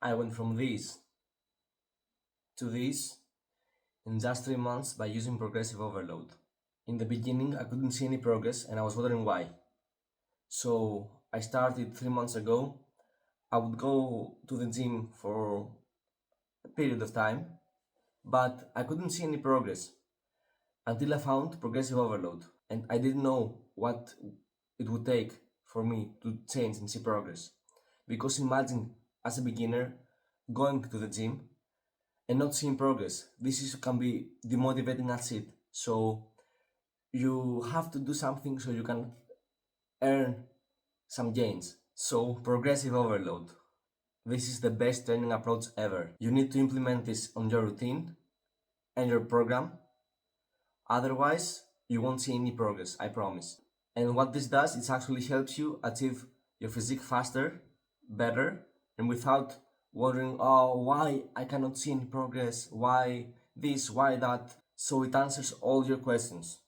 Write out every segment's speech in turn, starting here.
I went from this to this in just 3 months by using progressive overload. In the beginning, I couldn't see any progress and I was wondering why. So I started 3 months ago. I would go to the gym for a period of time, but I couldn't see any progress until I found progressive overload. And I didn't know what it would take for me to change and see progress. Because imagine, as a beginner, going to the gym and not seeing progress. Can be demotivating as it. So you have to do something so you can earn some gains. So progressive overload. This is the best training approach ever. You need to implement this on your routine and your program. Otherwise, you won't see any progress, I promise. And what this does, it actually helps you achieve your physique faster, better, and without wondering, oh, why I cannot see any progress, why this, why that. So it answers all your questions.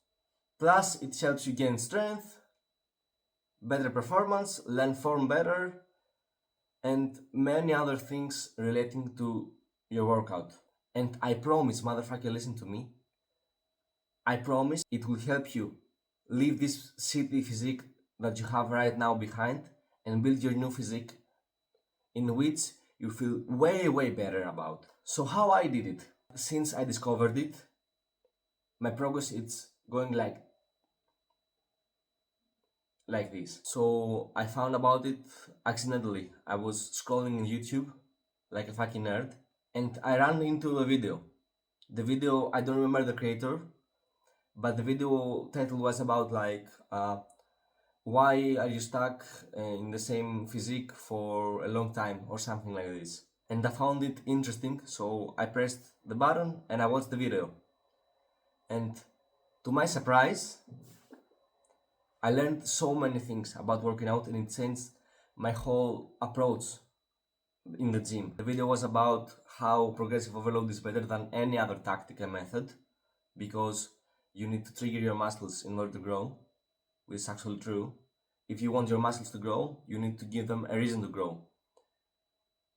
Plus, it helps you gain strength, better performance, learn form better, and many other things relating to your workout. And I promise, motherfucker, listen to me. I promise it will help you leave this shitty physique that you have right now behind and build your new physique in which you feel way, way better about. So how I did it? Since I discovered it, my progress is going like this. So I found about it accidentally. I was scrolling in YouTube like a fucking nerd and I ran into a video. The video, I don't remember the creator, but the video title was about why are you stuck in the same physique for a long time or something like this. And I found it interesting, so I pressed the button and I watched the video. And to my surprise, I learned so many things about working out and it changed my whole approach in the gym. The video was about how progressive overload is better than any other tactic and method because you need to trigger your muscles in order to grow, which is actually true. If you want your muscles to grow, you need to give them a reason to grow.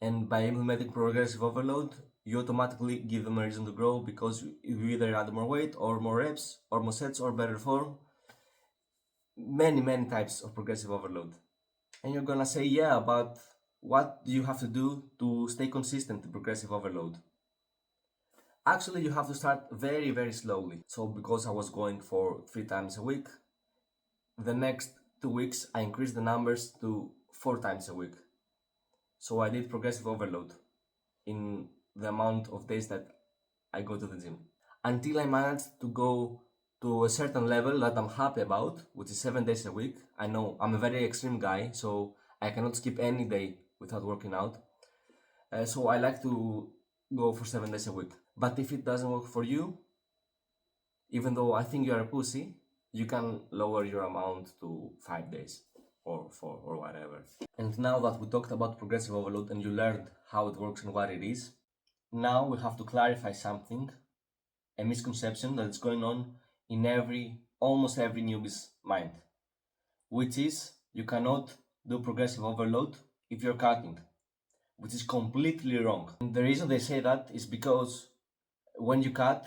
And by implementing progressive overload, you automatically give them a reason to grow because you either add more weight or more reps or more sets or better form. Many types of progressive overload. And you're gonna say, yeah, but what do you have to do to stay consistent in progressive overload? Actually, you have to start very slowly. So because I was going for 3 times a week, the next 2 weeks I increased the numbers to 4 times a week. So I did progressive overload in the amount of days that I go to the gym. Until I managed to go to a certain level that I'm happy about, which is 7 days a week. I know I'm a very extreme guy, so I cannot skip any day without working out. So I like to go for 7 days a week. But if it doesn't work for you, even though I think you're a pussy, you can lower your amount to 5 days or 4 or whatever. And now that we talked about progressive overload and you learned how it works and what it is, now we have to clarify something, a misconception that is going on in almost every newbie's mind, which is you cannot do progressive overload if you're cutting, which is completely wrong. And the reason they say that is because when you cut,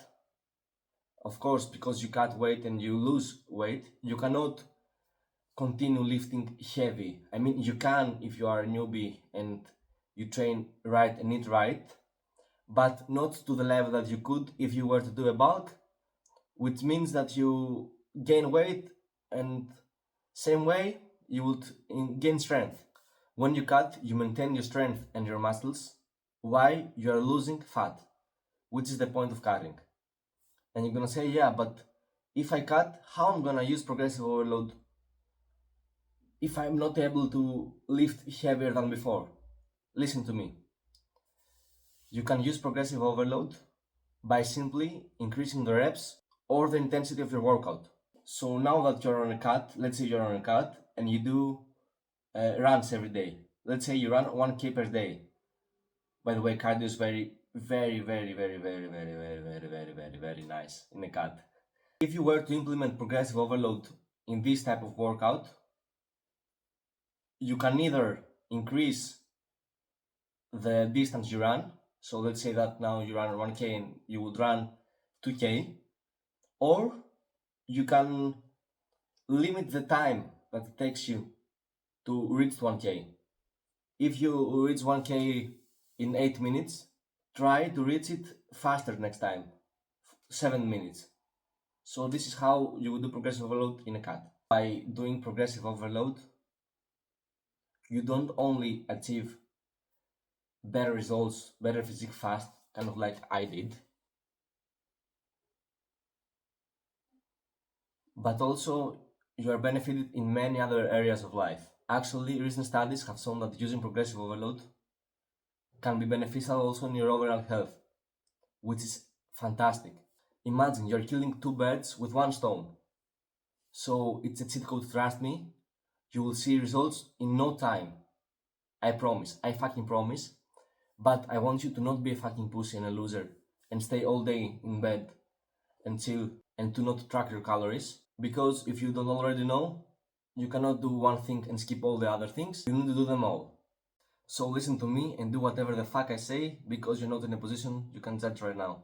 of course, because you cut weight and you lose weight, you cannot continue lifting heavy. I mean, you can if you are a newbie and you train right and eat right, but not to the level that you could if you were to do a bulk, which means that you gain weight and same way you would gain strength. When you cut, you maintain your strength and your muscles while you are losing fat, which is the point of cutting. And you're gonna say, yeah, but if I cut, how I'm gonna use progressive overload if I'm not able to lift heavier than before? Listen to me. You can use progressive overload by simply increasing the reps or the intensity of your workout. So now that you're on a cut, let's say you're on a cut and you do runs every day. Let's say you run 1K per day. By the way, cardio is very nice in a cut. If you were to implement progressive overload in this type of workout, you can either increase the distance you run. So let's say that now you run 1K and you would run 2K, or you can limit the time that it takes you to reach 1K. If you reach 1K in 8 minutes, try to reach it faster next time, 7 minutes. So this is how you would do progressive overload in a cut. By doing progressive overload, you don't only achieve better results, better physique fast, kind of like I did, but also you are benefited in many other areas of life. Actually, recent studies have shown that using progressive overload can be beneficial also in your overall health, which is fantastic. Imagine you're killing two birds with one stone. So it's a cheat code, trust me. You will see results in no time. I promise. I fucking promise. But I want you to not be a fucking pussy and a loser and stay all day in bed and chill and to not track your calories. Because if you don't already know, you cannot do one thing and skip all the other things. You need to do them all. So listen to me and do whatever the fuck I say because you're not in a position you can judge right now.